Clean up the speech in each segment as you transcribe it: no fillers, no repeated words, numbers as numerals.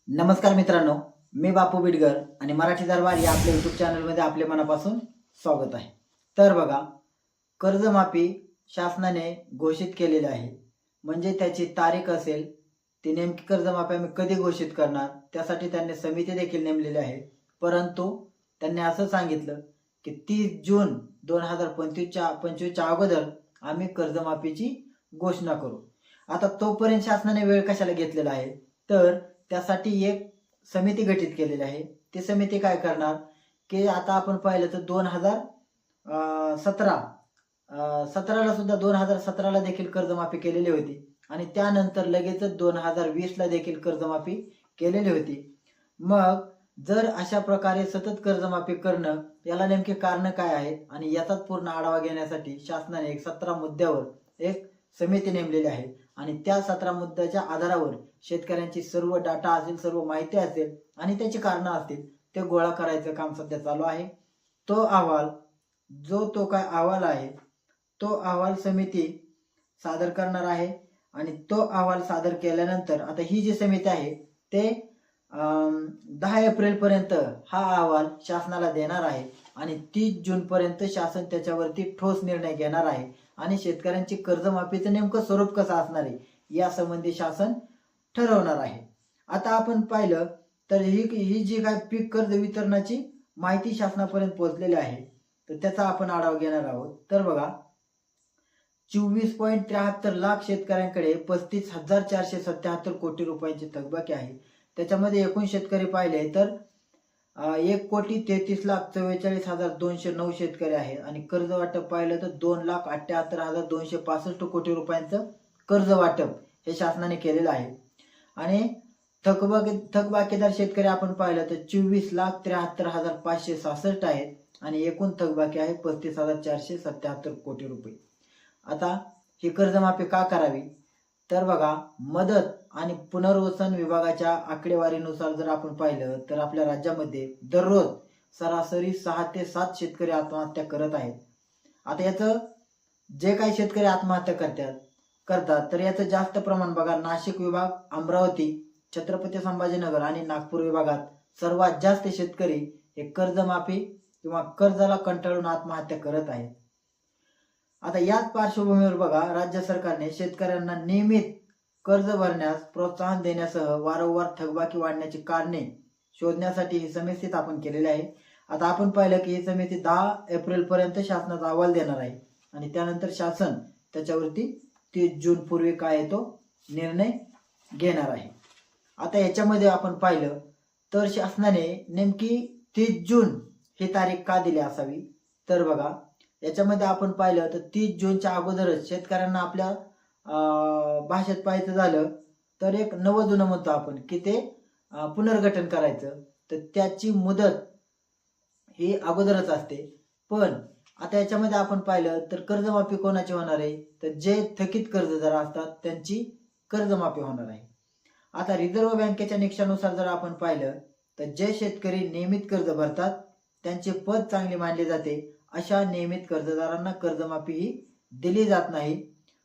नमस्कार मित्रांनो, मी बापू बिडगर आणि मराठी दरबार या आपल्या यूट्यूब चॅनलमध्ये आपले मनापासून स्वागत आहे. तर बघा, कर्जमाफी शासनाने घोषित केलेली आहे. म्हणजे त्याची तारीख असेल, ती नेमकी कर्जमाफी आम्ही कधी घोषित करणार, त्यासाठी त्यांनी समिती देखील नेमलेली आहे. परंतु त्यांनी असं सांगितलं की 30 जून 2025च्या अगोदर आम्ही कर्जमाफीची घोषणा करू. आता तोपर्यंत शासनाने वेळ कशाला घेतलेला आहे, तर त्यासाठी एक समिती गठीत केलेली आहे. ती समिती काय करणार की आता आपण पाहिलं तर 2017ला सुद्धा 2017ला देखील कर्जमाफी केलेली होती आणि त्यानंतर लगेचच 2020ला देखील कर्जमाफी केलेली होती. मग जर अशा प्रकारे सतत कर्जमाफी करणं, याला नेमके कारण काय आहेत आणि याचाच पूर्ण आढावा घेण्यासाठी शासनाने एक 17 मुद्द्यावर एक समिती नेमलेली आहे आणि त्या 17 मुद्द्याच्या आधारावर शेतकऱ्यांची सर्व डाटा असेल, सर्व माहिती असेल आणि त्याची कारणं असतील ते गोळा करायचं काम सध्या चालू आहे. तो काय अहवाल आहे, तो अहवाल समिती सादर करणार आहे आणि तो अहवाल सादर केल्यानंतर आता ही जी समिती आहे ते 10 एप्रिल पर्यंत हा अहवाल शासनाला देणार आहे आणि 30 जून पर्यंत शासन त्याच्यावरती ठोस निर्णय घेणार आहे आणि शेतकऱ्यांची कर्जमाफीचं नेमकं स्वरूप कसं असणार आहे यासंबंधी शासन ठरवणार आहे. आता आपण पाहिलं तर ही जी काय पीक कर्ज वितरणाची माहिती शासनापर्यंत पोहोचलेली आहे, तर त्याचा आपण आढावा घेणार आहोत. तर बघा, 24.73 लाख शेतकऱ्यांकडे 35,477 कोटी रुपयांची थकबाकी आहे. त्याच्यामध्ये एकूण शेतकरी पाहिले तर 1,33,44,209 शेतकरी आहे आणि कर्ज वाटप पाहिलं तर 2,78,265 कोटी रुपयांचं कर्ज वाटप हे शासनाने केलेलं आहे. आणि थकबाकीदार शेतकरी आपण पाहिलं तर 24,73,566 आहेत आणि एकूण थकबाकी आहे 35,477 कोटी रुपये. आता ही कर्जमाफी का करावी, तर बघा, मदत आणि पुनर्वसन विभागाच्या आकडेवारीनुसार जर आपण पाहिलं तर आपल्या राज्यामध्ये दररोज सरासरी 6 ते 7 शेतकरी आत्महत्या करत आहेत. आता याचं जे काही शेतकरी आत्महत्या करतात तर याचं जास्त प्रमाण बघा, नाशिक विभाग, अमरावती, छत्रपती संभाजीनगर आणि नागपूर विभागात सर्वात जास्त शेतकरी हे कर्जमाफी किंवा कर्जाला कंटाळून आत्महत्या करत आहेत. आता याच पार्श्वभूमीवर बघा, राज्य सरकारने शेतकऱ्यांना नियमित कर्ज भरण्यास प्रोत्साहन देण्यासह वारंवार थकबाकी वाढण्याची कारणे शोधण्यासाठी ही समिती स्थापन केलेली आहे. आता आपण पाहिलं की ही समिती 10 एप्रिल पर्यंत शासनाचा अहवाल देणार आहे आणि त्यानंतर शासन त्याच्यावरती 30 जून पूर्वी काय तो निर्णय घेणार आहे. आता याच्यामध्ये आपण पाहिलं तर शासनाने नेमकी 30 जून ही तारीख का दिली असावी, तर बघा, याच्यामध्ये आपण पाहिलं तर 30 जूनच्या अगोदरच शेतकऱ्यांना आपल्या भाषेत पाहायचं झालं तर एक नवं जुनं म्हणतो आपण की ते पुनर्गठन करायचं, तर त्याची मुदत ही अगोदरच असते. पण आता याच्यामध्ये आपण पाहिलं तर कर्जमाफी कोणाची होणार आहे, तर जे थकीत कर्जदार असतात त्यांची कर्जमाफी होणार आहे. आता रिझर्व्ह बँकेच्या निकषानुसार जर आपण पाहिलं तर जे शेतकरी नियमित कर्ज भरतात त्यांचे पद चांगले मानले जाते, अशा नियमित कर्जदारांना कर्जमाफी ही दिली जात नाही.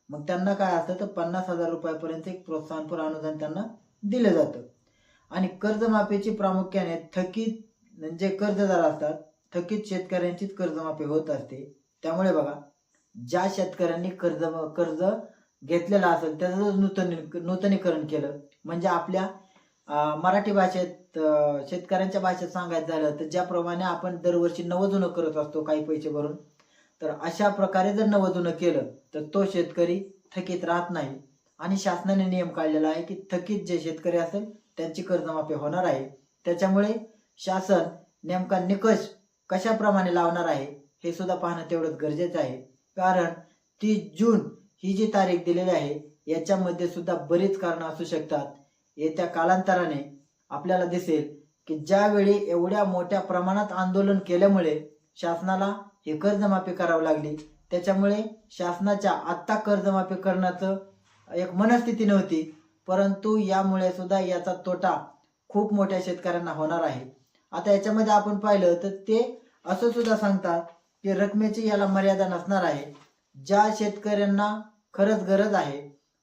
मग त्यांना काय असतं तर 50,000 रुपयापर्यंत एक प्रोत्साहनपर अनुदान त्यांना दिलं जातं. आणि कर्जमाफीची प्रामुख्याने थकीत म्हणजे कर्जदार असतात, थकीत शेतकऱ्यांचीच कर्जमाफी होत असते. त्यामुळे बघा, ज्या शेतकऱ्यांनी कर्ज घेतलेलं असेल त्याचं नूतनीकरण केलं, म्हणजे आपल्या मराठी भाषेत शेतकऱ्यांच्या भाषेत सांगायचं झालं तर ज्याप्रमाणे आपण दरवर्षी नवं जुनं करत असतो काही पैसे भरून, तर अशा प्रकारे जर नवं जुनं केलं तर तो शेतकरी थकीत राहत नाही आणि शासनाने नियम काढलेला आहे की थकीत जे शेतकरी असेल त्यांची कर्जमाफी होणार आहे. त्याच्यामुळे शासन नेमका निकष कशाप्रमाणे लावणार आहे हे सुद्धा पाहणं तेवढंच गरजेचं आहे. कारण 30 जून ही जी तारीख दिलेली आहे याच्यामध्ये सुद्धा बरीच कारणं असू शकतात. येत्या कालांतराने आपल्याला दिसेल की ज्यावेळी एवढ्या मोठ्या प्रमाणात आंदोलन केल्यामुळे शासनाला ही कर्जमाफी करावी लागली, त्याच्यामुळे शासनाच्या आत्ता कर्जमाफी करण्याचं एक मनस्थिती नव्हती, परंतु यामुळे सुद्धा याचा तोटा खूप मोठ्या शेतकऱ्यांना होणार आहे. आता याच्यामध्ये आपण पाहिलं तर ते असं सुद्धा सांगतात की रकमेची याला मर्यादा नसणार आहे. ज्या शेतकऱ्यांना खरंच गरज आहे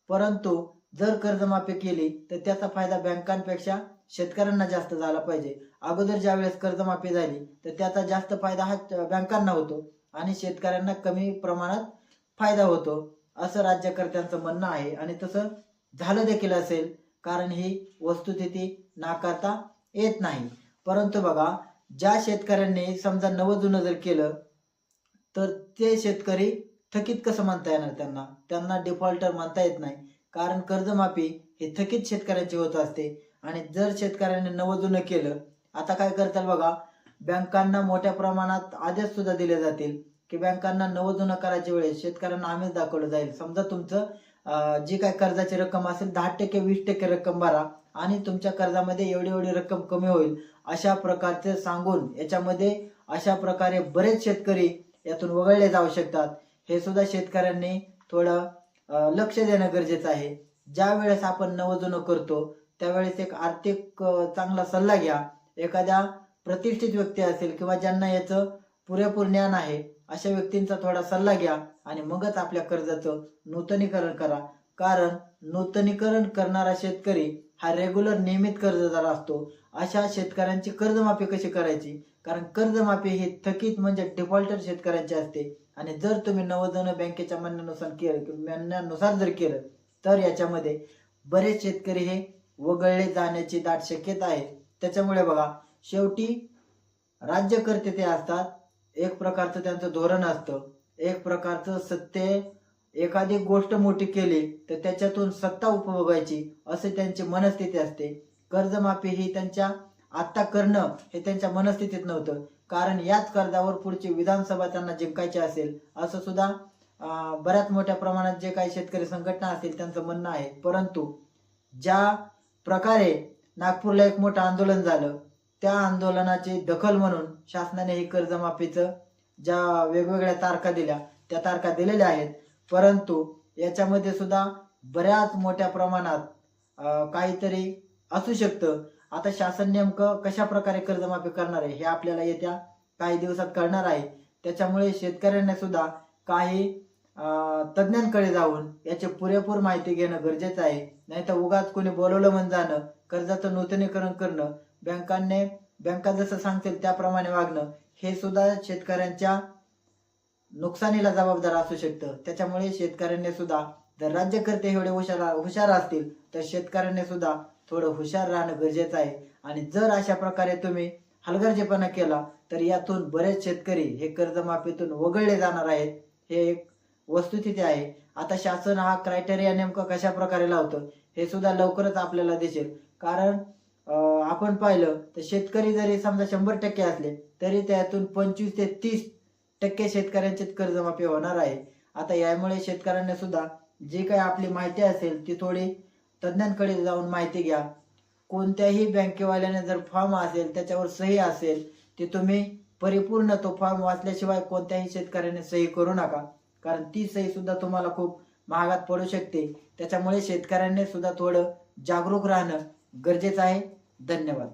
परंतु जर कर्जमाफी केली तर त्याचा फायदा बँकांपेक्षा शेतकऱ्यांना जास्त झाला पाहिजे. अगोदर ज्या वेळेस कर्जमाफी झाली तर त्याचा जास्त फायदा हा बँकांना होतो आणि शेतकऱ्यांना कमी प्रमाणात फायदा होतो, असं राज्यकर्त्यांचं म्हणणं आहे. आणि तसं झालं देखील असेल, कारण ही वस्तुस्थिती नाकारता येत नाही. परंतु बघा, ज्या शेतकऱ्यांनी समजा नवं जुनं जर केलं तर ते शेतकरी थकीत कसं म्हणता येणार? त्यांना डिफॉल्टर म्हणता येत नाही, कारण कर्जमाफी हे थकीत शेतकऱ्यांची होत असते. आणि जर शेतकऱ्यांनी नवं जुनं केलं, आता काय करतात बघा, बँकांना मोठ्या प्रमाणात आदेश सुद्धा दिले जातील की बँकांना नवं जुनं करायच्या वेळेस शेतकऱ्यांना आमिष दाखवलं जाईल. समजा तुमचं जी काय कर्जाची रक्कम असेल 10% 20% रक्कम भरा आणि तुमच्या कर्जामध्ये एवढी एवढी रक्कम कमी होईल, अशा प्रकारचे सांगून याच्यामध्ये अशा प्रकारे बरेच शेतकरी यातून वगळले जाऊ शकतात. हे सुद्धा शेतकऱ्यांनी थोडं लक्ष देणं गरजेचं आहे. ज्या वेळेस आपण नवं जुनं करतो त्यावेळेस एक आर्थिक चांगला सल्ला घ्या. एखाद्या प्रतिष्ठित व्यक्ती असेल किंवा ज्यांना याचं पुरेपूर ज्ञान आहे अशा व्यक्तींचा थोडा सल्ला घ्या आणि मगच आपल्या कर्जाचं नूतनीकरण करा. कारण नूतनीकरण करणारा शेतकरी हा रेग्युलर नियमित कर्जदार असतो. अशा शेतकऱ्यांची कर्जमाफी कशी करायची? कारण कर्जमाफी ही थकीत म्हणजे डिफॉल्टर शेतकऱ्यांची असते. आणि जर तुम्ही नवं बँकेच्या म्हणण्यानुसार जर केलं तर याच्यामध्ये बरेच शेतकरी हे वगळले जाण्याची दाट शक्यता आहे. त्याच्यामुळे बघा, शेवटी राज्यकर्ते ते असतात, एक प्रकारचं त्यांचं धोरण असतं, एक प्रकारचं सत्य, एखादी गोष्ट मोठी केली तर त्याच्यातून सत्ता उपभोगायची असे त्यांची मनस्थिती असते. कर्जमाफी ही त्यांच्या आत्ता करणं हे त्यांच्या मनस्थितीत नव्हतं, कारण याच कर्जावर पुढची विधानसभा त्यांना जिंकायची असेल असं सुद्धा बऱ्याच मोठ्या प्रमाणात जे काही शेतकरी संघटना असतील त्यांचं म्हणणं आहे. परंतु ज्या प्रकारे नागपूरला एक मोठं आंदोलन झालं, त्या आंदोलनाची दखल म्हणून शासनाने ही कर्जमाफीचं ज्या वेगवेगळ्या तारखा दिल्या त्या तारखा दिलेल्या आहेत. परंतु याच्यामध्ये सुद्धा बऱ्याच मोठ्या प्रमाणात काहीतरी असू शकतं. आता शासन नेमकं कशा प्रकारे कर्जमाफी करणार आहे हे आपल्याला येत्या काही दिवसात कळणार आहे. त्याच्यामुळे शेतकऱ्यांना सुद्धा काही तज्ञांकडे जाऊन याची पुरेपूर माहिती घेणं गरजेचं आहे. नाहीतर उगाच कोणी बोलवलं म्हणून जाणं, कर्जाचं नूतनीकरण करणं, बँका जसं सांगतील त्याप्रमाणे वागणं हे सुद्धा शेतकऱ्यांच्या नुकसानीला जबाबदार असू शकतं. त्याच्यामुळे शेतकऱ्यांनी सुद्धा, जर राज्यकर्ते एवढे हुशार असतील तर शेतकऱ्यांनी सुद्धा थोडं हुशार राहणं गरजेचं आहे. आणि जर अशा प्रकारे तुम्ही हलगर्जीपणा केला तर यातून बरेच शेतकरी हे कर्जमाफीतून वगळले जाणार आहेत. हे एक वस्तुस्थिती आहे. आता शासन हा क्रायटेरिया नेमका कशा प्रकारे लावतं हे सुद्धा लवकरच आपल्याला दिसेल. कारण आपण पाहिलं तर शेतकरी जरी समजा 100% असले तरी त्यातून 25 ते 30% शेतकऱ्यांची कर्जमाफी होणार आहे. आता यामुळे शेतकऱ्यांना सुद्धा जी काही आपली माहिती असेल ती थोडी तज्ञांकडे जाऊन माहिती घ्या. कोणत्याही बँकेवाल्याने जर फॉर्म असेल त्याच्यावर सही असेल ती तुम्ही परिपूर्ण तो फॉर्म वाचल्याशिवाय कोणत्याही शेतकऱ्याने सही करू नका, कारण ती सही सुद्धा तुम्हाला खूप महागात पडू शकते. त्याच्यामुळे शेतकऱ्यांनी सुद्धा थोडं जागरूक राहणं गरजेचं आहे. धन्यवाद.